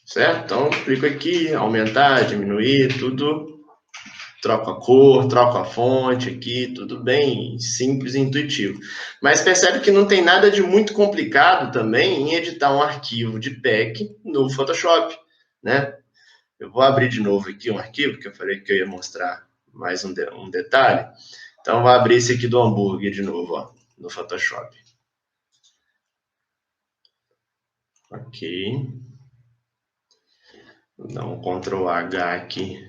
Certo? Então, clico aqui, aumentar, diminuir, tudo. Troco a cor, troco a fonte aqui, tudo bem simples e intuitivo. Mas percebe que não tem nada de muito complicado também em editar um arquivo de PEC no Photoshop, né? Eu vou abrir de novo aqui um arquivo, que eu falei que eu ia mostrar mais um detalhe. Então, vou abrir esse aqui do hambúrguer de novo, ó, no Photoshop. Ok. Vou dar um Ctrl H aqui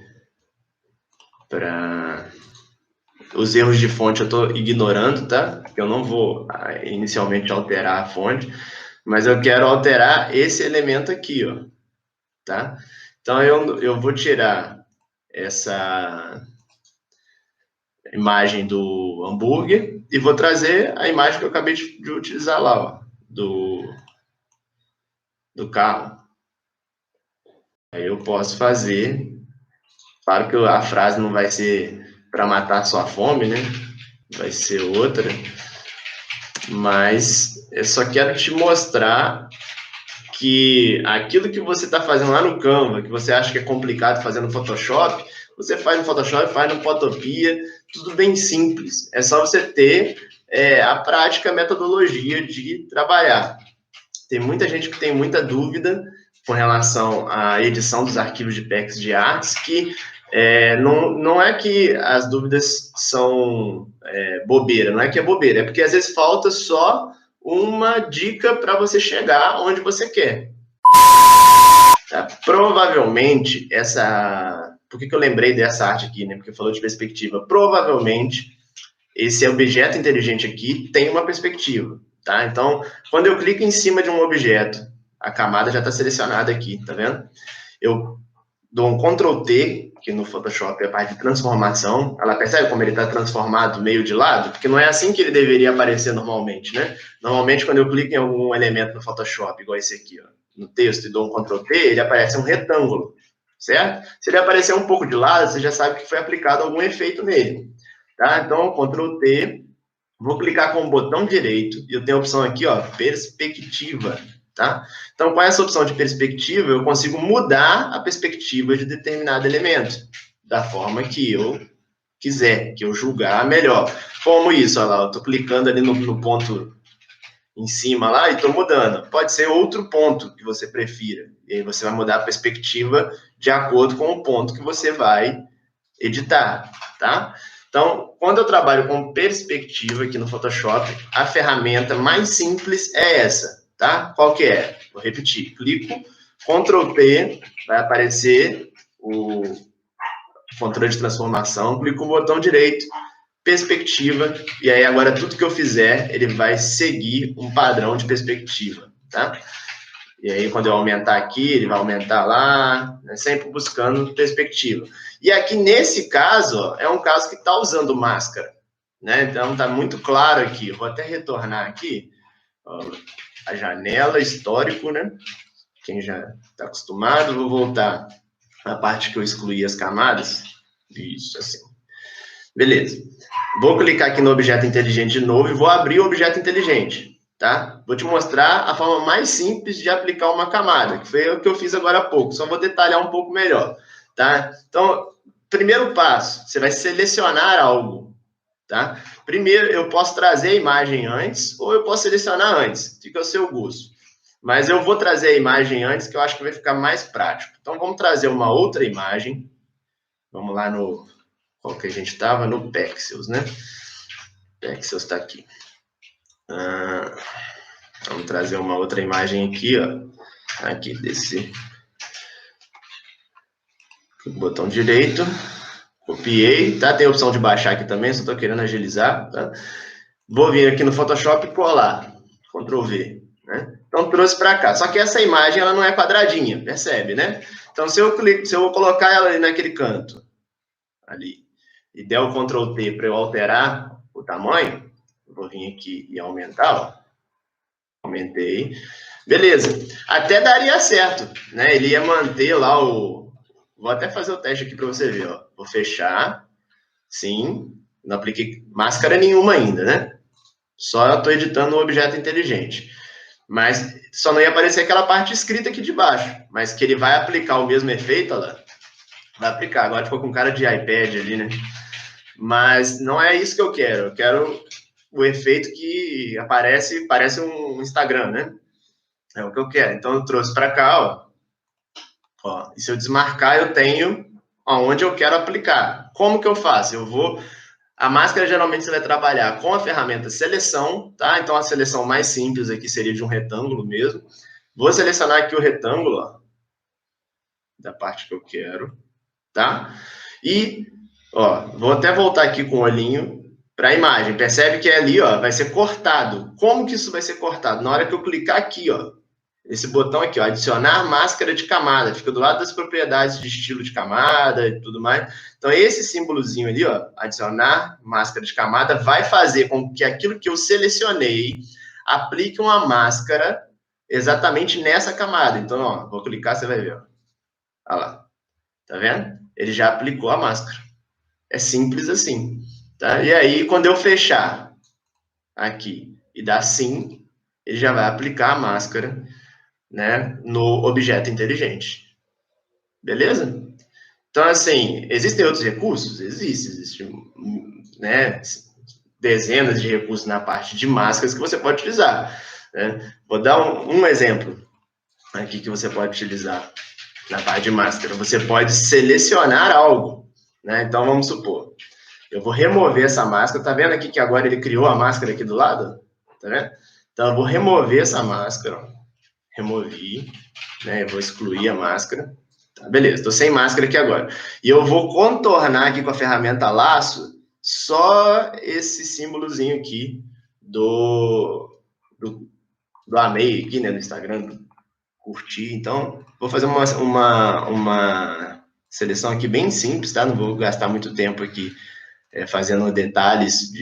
para... Os erros de fonte eu estou ignorando, tá? Porque eu não vou inicialmente alterar a fonte, mas eu quero alterar esse elemento aqui, ó, tá? Então, eu vou tirar essa imagem do hambúrguer e vou trazer a imagem que eu acabei de utilizar lá, ó, do carro. Aí eu posso fazer, claro que a frase não vai ser para matar sua fome, né? Vai ser outra, mas eu só quero te mostrar que aquilo que você está fazendo lá no Canva, que você acha que é complicado fazer no Photoshop, você faz no Photoshop, faz no Photopea, tudo bem simples. É só você ter a prática, a metodologia de trabalhar. Tem muita gente que tem muita dúvida com relação à edição dos arquivos de PECs de artes, que não é que as dúvidas são bobeira, não é que é bobeira, é porque às vezes falta só uma dica para você chegar onde você quer. Tá? Provavelmente, por que eu lembrei dessa arte aqui, né? Porque falou de perspectiva. Provavelmente, esse objeto inteligente aqui tem uma perspectiva, tá? Então, quando eu clico em cima de um objeto, a camada já está selecionada aqui, tá vendo? Eu dou um Ctrl T, que no Photoshop é a parte de transformação. Ela percebe como ele está transformado meio de lado? Porque não é assim que ele deveria aparecer normalmente, né? Normalmente, quando eu clico em algum elemento no Photoshop, igual esse aqui, ó, no texto, e dou um Ctrl T, ele aparece um retângulo, certo? Se ele aparecer um pouco de lado, você já sabe que foi aplicado algum efeito nele. Tá? Então, Ctrl T, vou clicar com o botão direito, e eu tenho a opção aqui, ó, perspectiva. Tá? Então, com essa opção de perspectiva, eu consigo mudar a perspectiva de determinado elemento, da forma que eu quiser, que eu julgar melhor. Como isso? Olha lá, eu estou clicando ali no ponto em cima lá e estou mudando. Pode ser outro ponto que você prefira. E aí você vai mudar a perspectiva de acordo com o ponto que você vai editar, tá? Então, quando eu trabalho com perspectiva aqui no Photoshop, a ferramenta mais simples é essa, tá? Qual que é? Vou repetir. Clico, Ctrl P, vai aparecer o controle de transformação, clico no botão direito, perspectiva, e aí agora tudo que eu fizer, ele vai seguir um padrão de perspectiva, tá? E aí quando eu aumentar aqui, ele vai aumentar lá, né? Sempre buscando perspectiva. E aqui nesse caso, ó, é um caso que está usando máscara, né? Então tá muito claro aqui, eu vou até retornar aqui, ó, a janela, histórico, né? Quem já está acostumado, vou voltar à parte que eu excluí as camadas. Isso, assim. Beleza. Vou clicar aqui no objeto inteligente de novo e vou abrir o objeto inteligente, tá? Vou te mostrar a forma mais simples de aplicar uma camada, que foi o que eu fiz agora há pouco. Só vou detalhar um pouco melhor, tá? Então, primeiro passo, você vai selecionar algo, tá? Primeiro, eu posso trazer a imagem antes ou eu posso selecionar antes. Fica ao seu gosto. Mas eu vou trazer a imagem antes, que eu acho que vai ficar mais prático. Então, vamos trazer uma outra imagem. Vamos lá no... Qual que a gente estava? No Pexels, né? Pexels está aqui. Vamos trazer uma outra imagem aqui, ó. Aqui, desse... Botão direito. Copiei, tá? Tem a opção de baixar aqui também, só estou querendo agilizar, tá? Vou vir aqui no Photoshop e colar. Ctrl V, né? Então, trouxe para cá. Só que essa imagem, ela não é quadradinha, percebe, né? Então, se eu vou colocar ela ali naquele canto, ali, e der o Ctrl T para eu alterar o tamanho, vou vir aqui e aumentar, ó. Aumentei. Beleza. Até daria certo, né? Ele ia manter lá o... Vou até fazer o teste aqui para você ver, ó. Vou fechar. Sim. Não apliquei máscara nenhuma ainda, né? Só estou editando o objeto inteligente. Mas só não ia aparecer aquela parte escrita aqui de baixo. Mas que ele vai aplicar o mesmo efeito, olha lá. Vai aplicar. Agora ficou com cara de iPad ali, né? Mas não é isso que eu quero. Eu quero o efeito que aparece, parece um Instagram, né? É o que eu quero. Então eu trouxe para cá, ó. E se eu desmarcar, eu tenho aonde eu quero aplicar. Como que eu faço? Eu vou... A máscara, geralmente, você vai trabalhar com a ferramenta seleção, tá? Então, a seleção mais simples aqui seria de um retângulo mesmo. Vou selecionar aqui o retângulo, ó, da parte que eu quero, tá? E, ó, vou até voltar aqui com o olhinho para a imagem. Percebe que ali, ó, vai ser cortado. Como que isso vai ser cortado? Na hora que eu clicar aqui, ó, esse botão aqui, ó, adicionar máscara de camada, fica do lado das propriedades de estilo de camada e tudo mais. Então, esse símbolozinho ali, ó, adicionar máscara de camada, vai fazer com que aquilo que eu selecionei aplique uma máscara exatamente nessa camada. Então, ó, vou clicar, você vai ver, ó. Olha lá. Tá vendo? Ele já aplicou a máscara. É simples assim, tá? E aí, quando eu fechar aqui e dar sim, ele já vai aplicar a máscara, né, no objeto inteligente. Beleza? Então, assim, existem outros recursos? Existem, né, dezenas de recursos na parte de máscaras que você pode utilizar, né? Vou dar um exemplo aqui que você pode utilizar na parte de máscara. Você pode selecionar algo, né? Então, vamos supor, eu vou remover essa máscara. Tá vendo aqui que agora ele criou a máscara aqui do lado? Tá vendo? Então, eu vou remover essa máscara, ó. Removi, né? Eu vou excluir a máscara. Tá, beleza, estou sem máscara aqui agora. E eu vou contornar aqui com a ferramenta laço só esse símbolozinho aqui do amei aqui, né? No Instagram, curti. Então, vou fazer uma seleção aqui bem simples, tá? Não vou gastar muito tempo aqui fazendo detalhes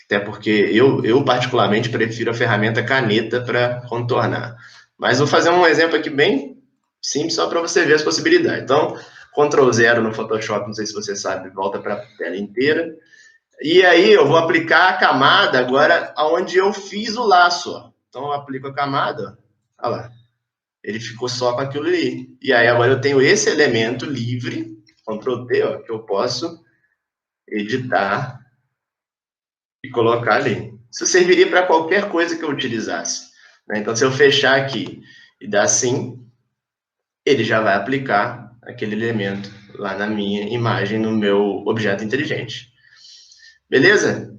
até porque eu particularmente prefiro a ferramenta caneta para contornar. Mas vou fazer um exemplo aqui bem simples, só para você ver as possibilidades. Então, Ctrl 0 no Photoshop, não sei se você sabe, volta para a tela inteira. E aí eu vou aplicar a camada agora onde eu fiz o laço. Ó. Então, eu aplico a camada, ó. Olha lá. Ele ficou só com aquilo ali. E aí agora eu tenho esse elemento livre, Ctrl T, ó, que eu posso editar e colocar ali. Isso serviria para qualquer coisa que eu utilizasse, né? Então, se eu fechar aqui e dar sim, ele já vai aplicar aquele elemento lá na minha imagem, no meu objeto inteligente. Beleza?